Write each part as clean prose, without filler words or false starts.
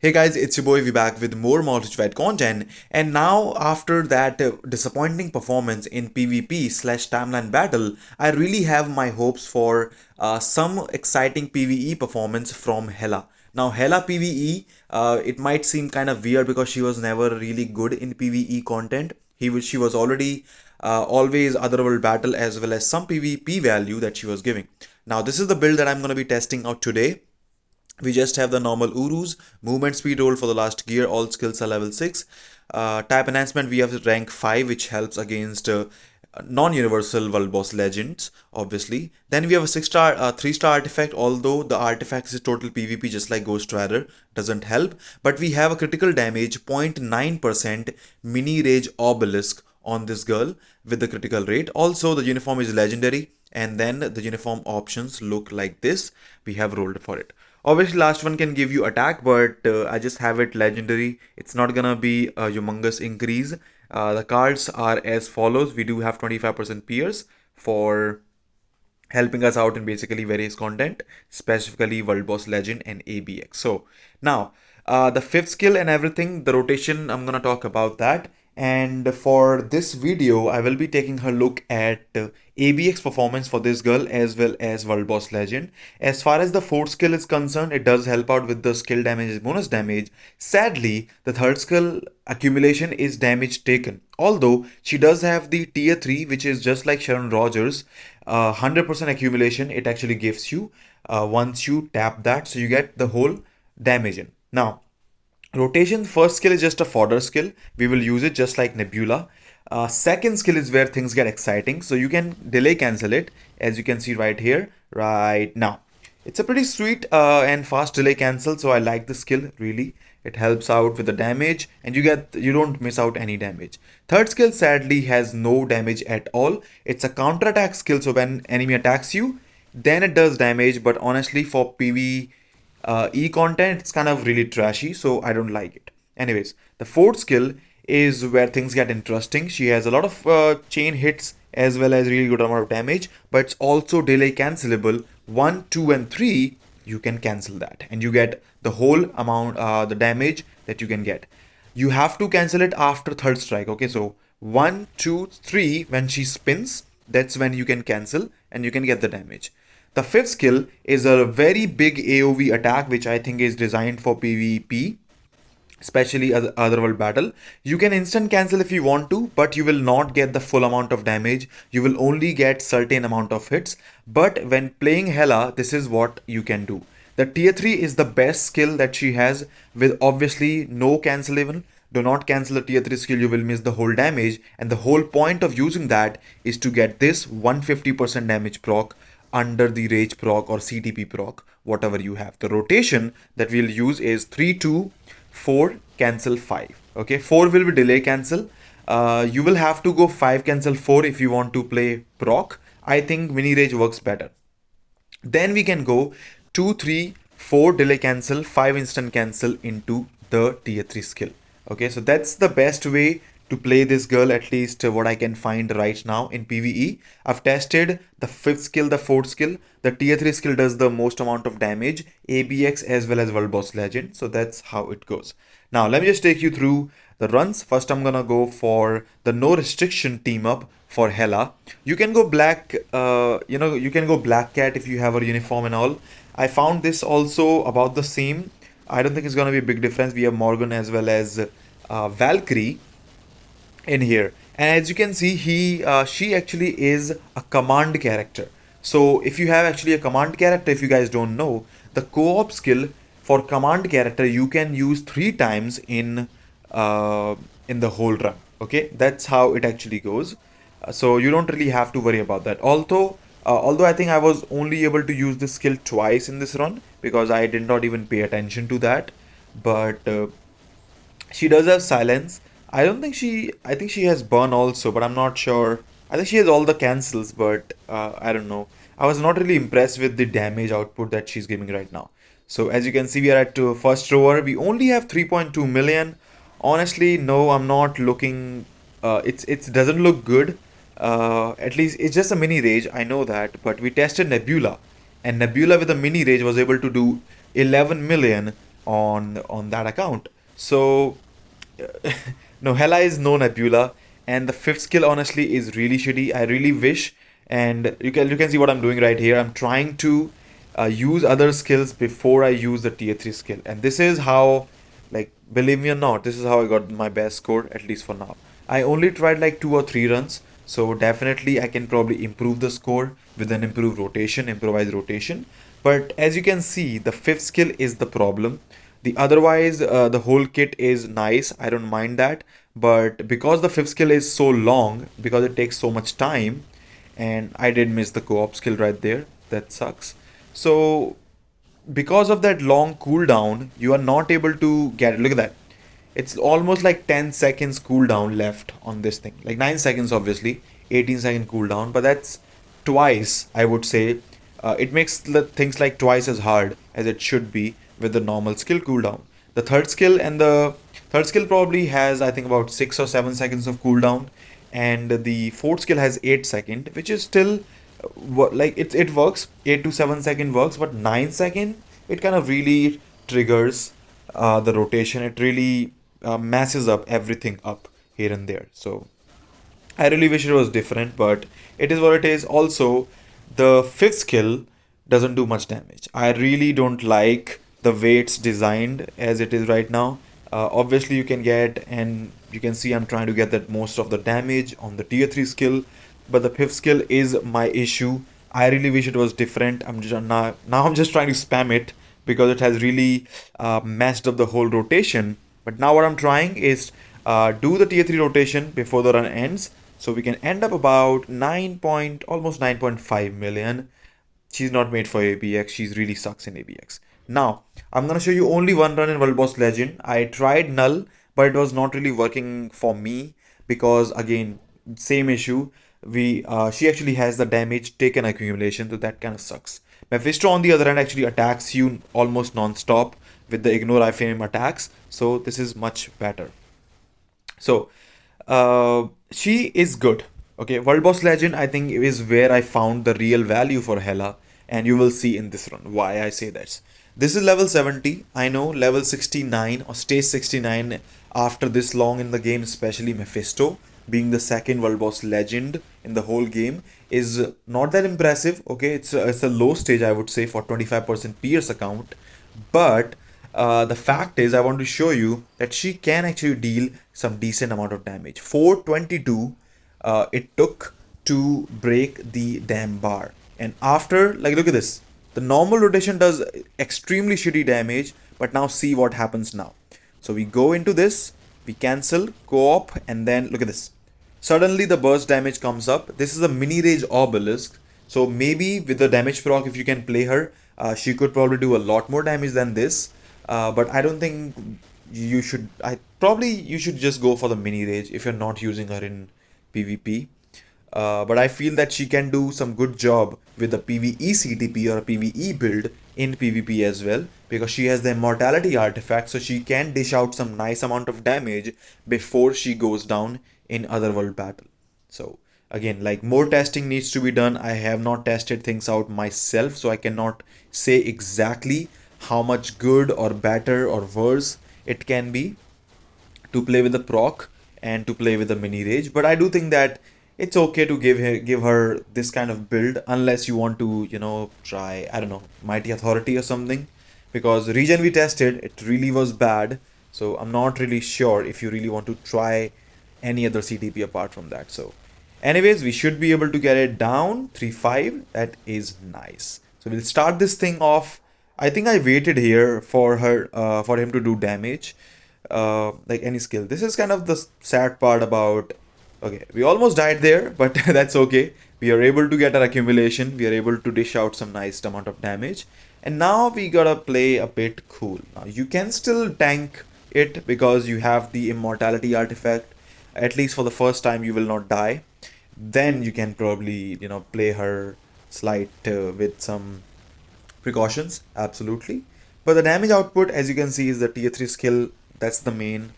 Hey guys, it's your boy V back with more Multiplied content. And now, after that disappointing performance in PvP slash timeline battle, I really have my hopes for some exciting PvE performance from HELA. Now, HELA PvE, it might seem kind of weird because she was never really good in PvE content. She was already always Otherworld battle as well as some PvP value that she was giving. Now, this is the build that I'm going to be testing out today. We just have the normal Urus, movement speed roll for the last gear, all skills are level 6. Type enhancement, we have the rank 5, which helps against non-universal world boss legends, obviously. Then we have a 6-star, 3-star artifact, although the artifact is total PvP just like Ghost Rider, doesn't help. But we have a critical damage, 0.9% mini rage obelisk on this girl with the critical rate. Also, the uniform is legendary, and then the uniform options look like this. We have rolled for it. Obviously, last one can give you attack, but I just have it legendary. It's not gonna be a humongous increase. The cards are as follows. We do have 25% peers for helping us out in basically various content, specifically World Boss Legend and ABX. So now, the fifth skill and everything, the rotation, I'm gonna talk about that. And for this video, I will be taking a look at ABX performance for this girl as well as World Boss Legend. As far as the fourth skill is concerned, it does help out with the skill damage, bonus damage. Sadly, the third skill accumulation is damage taken. Although she does have the tier 3, which is just like Sharon Rogers, 100% accumulation it actually gives you once you tap that, so you get the whole damage in. Now, rotation, first skill is just a fodder skill. We will use it just like Nebula. Second skill is where things get exciting. So you can delay cancel it, as you can see right here, right now. It's a pretty sweet and fast delay cancel. So I like the skill really. It helps out with the damage and you don't miss out any damage. Third skill sadly has no damage at all. It's a counterattack skill. So when enemy attacks you, then it does damage. But honestly, for PvE content, it's kind of really trashy, so I don't like it. Anyways, the fourth skill is where things get interesting. She has a lot of chain hits as well as really good amount of damage, but it's also delay cancelable. 1, 2, and 3, you can cancel that and you get the whole amount, the damage that you can get. You have to cancel it after third strike. Okay, so 1, 2, 3, when she spins, that's when you can cancel and you can get the damage. The fifth skill is a very big AoV attack, which I think is designed for PvP, especially Otherworld battle. You can instant cancel if you want to, but you will not get the full amount of damage. You will only get certain amount of hits. But when playing HELA, this is what you can do. The tier 3 is the best skill that she has, with obviously no cancel even. Do not cancel the tier 3 skill, you will miss the whole damage. And the whole point of using that is to get this 150% damage proc under the rage proc or CTP proc, whatever you have. The rotation that we'll use is 3, 2, 4, cancel 5. Okay, 4 will be delay cancel. You will have to go 5 cancel 4 if you want to play proc. I think mini rage works better. Then we can go 2, 3, 4 delay cancel, 5 instant cancel into the tier 3 skill. Okay, so that's the best way to play this girl, at least what I can find right now in PvE. I've tested the fifth skill, the fourth skill. The tier 3 skill does the most amount of damage, ABX as well as World Boss Legend. So that's how it goes. Now let me just take you through the runs. First I'm gonna go for the no restriction team up for HELA. You can go black, you can go black cat if you have a uniform and all. I found this also about the same. I don't think it's gonna be a big difference. We have Morgan as well as Valkyrie in here, and as you can see, she actually is a command character. So if you have actually a command character, if you guys don't know, the co-op skill for command character you can use 3 times in the whole run. Okay, that's how it actually goes. So you don't really have to worry about that. Although I think I was only able to use this skill twice in this run because I did not even pay attention to that. But she does have silence. I think she has burn also, but I'm not sure. I think she has all the cancels, but I don't know. I was not really impressed with the damage output that she's giving right now. So as you can see, we are at first rower. We only have 3.2 million. Honestly, no, I'm not looking. It doesn't look good. At least it's just a mini rage. I know that, but we tested Nebula, and Nebula with a mini rage was able to do 11 million on that account. So no, HELA is no Nebula, and the fifth skill honestly is really shitty. I really wish, and you can see what I'm doing right here. I'm trying to use other skills before I use the tier 3 skill, and this is how, like, believe me or not, this is how I got my best score, at least for now. I only tried like 2 or 3 runs, so definitely I can probably improve the score with an improved rotation, improvised rotation. But as you can see, the fifth skill is the problem. The otherwise, the whole kit is nice. I don't mind that. But because the fifth skill is so long, because it takes so much time, and I did miss the co-op skill right there. That sucks. So because of that long cooldown, you are not able to get it. Look at that. It's almost like 10 seconds cooldown left on this thing. Like 9 seconds, obviously, 18-second cooldown, but that's twice, I would say. It makes the things like twice as hard as it should be with the normal skill cooldown. The third skill probably has, I think, about 6 or 7 seconds of cooldown, and the fourth skill has 8 second, which is still like it works. 8 to 7 second works, but 9 second it kind of really triggers the rotation. It really masses up everything up here and there. So I really wish it was different, but it is what it is. Also, the fifth skill doesn't do much damage. I really don't like the way it's designed as it is right now. Obviously, you can get, and you can see I'm trying to get that most of the damage on the tier 3 skill, but the fifth skill is my issue. I really wish it was different. I'm just now I'm just trying to spam it because it has really messed up the whole rotation. But now what I'm trying is do the tier 3 rotation before the run ends, so we can end up about almost 9.5 million. She's not made for ABX. She's really sucks in ABX. Now, I'm gonna show you only one run in World Boss Legend. I tried Null, but it was not really working for me because again, same issue. She actually has the damage taken accumulation, so that kind of sucks. Mephisto on the other hand actually attacks you almost non-stop with the ignore iframe attacks, so this is much better. So, she is good. Okay, World Boss Legend, I think, is where I found the real value for HELA, and you will see in this run why I say that. This is level 70. I know level 69 or stage 69 after this long in the game, especially Mephisto being the second World Boss Legend in the whole game, is not that impressive. Okay, it's a low stage, I would say, for 25% Pierce account, but the fact is, I want to show you that she can actually deal some decent amount of damage. 422 it took to break the damn bar. And after, like, look at this. The normal rotation does extremely shitty damage, but now see what happens now. So we go into this, we cancel, co-op, and then look at this. Suddenly the burst damage comes up. This is a mini rage obelisk. So maybe with the damage proc, if you can play her, she could probably do a lot more damage than this. But I don't think you should. You should just go for the mini rage if you're not using her in PvP. But I feel that she can do some good job with the PvE CTP or a PvE build in PvP as well, because she has the immortality artifact, so she can dish out some nice amount of damage before she goes down in other world battle. So again, like, more testing needs to be done. I have not tested things out myself, so I cannot say exactly how much good or better or worse it can be to play with the proc and to play with the mini rage. But I do think that it's okay to give her this kind of build, unless you want to, try, I don't know, Mighty Authority or something, because region we tested, it really was bad. So I'm not really sure if you really want to try any other CTP apart from that. So anyways, we should be able to get it down 3-5. That is nice. So we'll start this thing off. I think I waited here for him to do damage, like any skill. This is kind of the sad part about. Okay, we almost died there, but that's okay. We are able to get our accumulation. We are able to dish out some nice amount of damage, and now we gotta play a bit cool. Now you can still tank it because you have the immortality artifact. At least for the first time, you will not die. Then you can probably play her slight with some precautions, absolutely. But the damage output, as you can see, is the tier 3 skill. That's the main,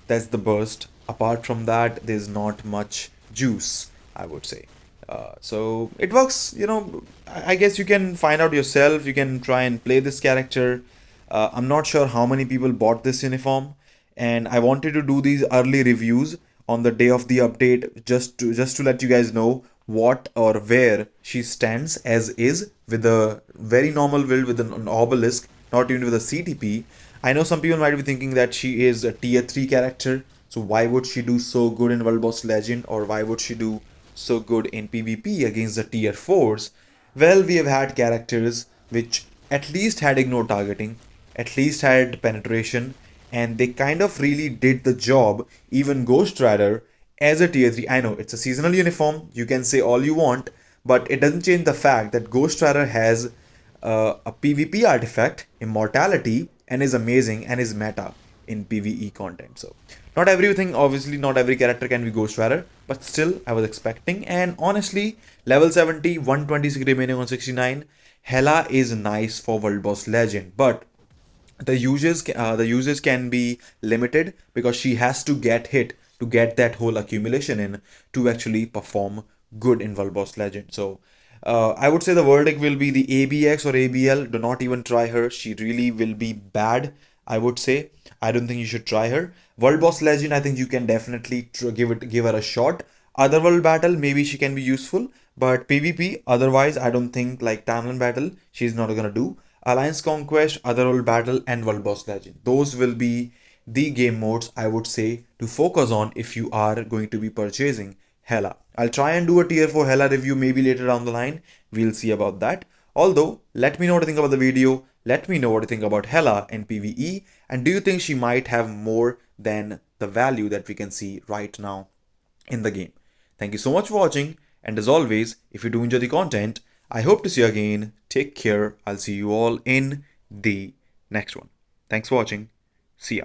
that's the burst. Apart from that, there's not much juice, I would say. So it works, I guess you can find out yourself. You can try and play this character. I'm not sure how many people bought this uniform, and I wanted to do these early reviews on the day of the update just to let you guys know what or where she stands as is with a very normal build with an obelisk, not even with a CTP. I know some people might be thinking that she is a tier 3 character, so why would she do so good in World Boss Legend, or why would she do so good in PvP against the tier 4s? Well, we have had characters which at least had ignore targeting, at least had penetration, and they kind of really did the job. Even Ghost Rider as a tier 3, I know it's a seasonal uniform, you can say all you want, but it doesn't change the fact that Ghost Rider has a PvP artifact, Immortality, and is amazing and is meta in PvE content. So, not everything, obviously, not every character can be Ghost Rider, but still, I was expecting. And honestly, level 70, 126 remaining on 69, HELA is nice for World Boss Legend, but the uses can be limited because she has to get hit to get that whole accumulation in to actually perform good in World Boss Legend. So I would say the verdict will be the ABX or ABL. Do not even try her. She really will be bad. I would say. I don't think you should try her. World Boss Legend, I think you can definitely give her a shot. Otherworld battle, maybe she can be useful, but PvP, otherwise, I don't think like Timeline battle, she's not gonna do. Alliance Conquest, Otherworld battle, and World Boss Legend. Those will be the game modes I would say to focus on if you are going to be purchasing HELA. I'll try and do a tier 4 HELA review maybe later down the line. We'll see about that. Although, let me know what you think about the video. Let me know what you think about HELA and PvE. And do you think she might have more than the value that we can see right now in the game? Thank you so much for watching. And as always, if you do enjoy the content, I hope to see you again. Take care. I'll see you all in the next one. Thanks for watching. See ya.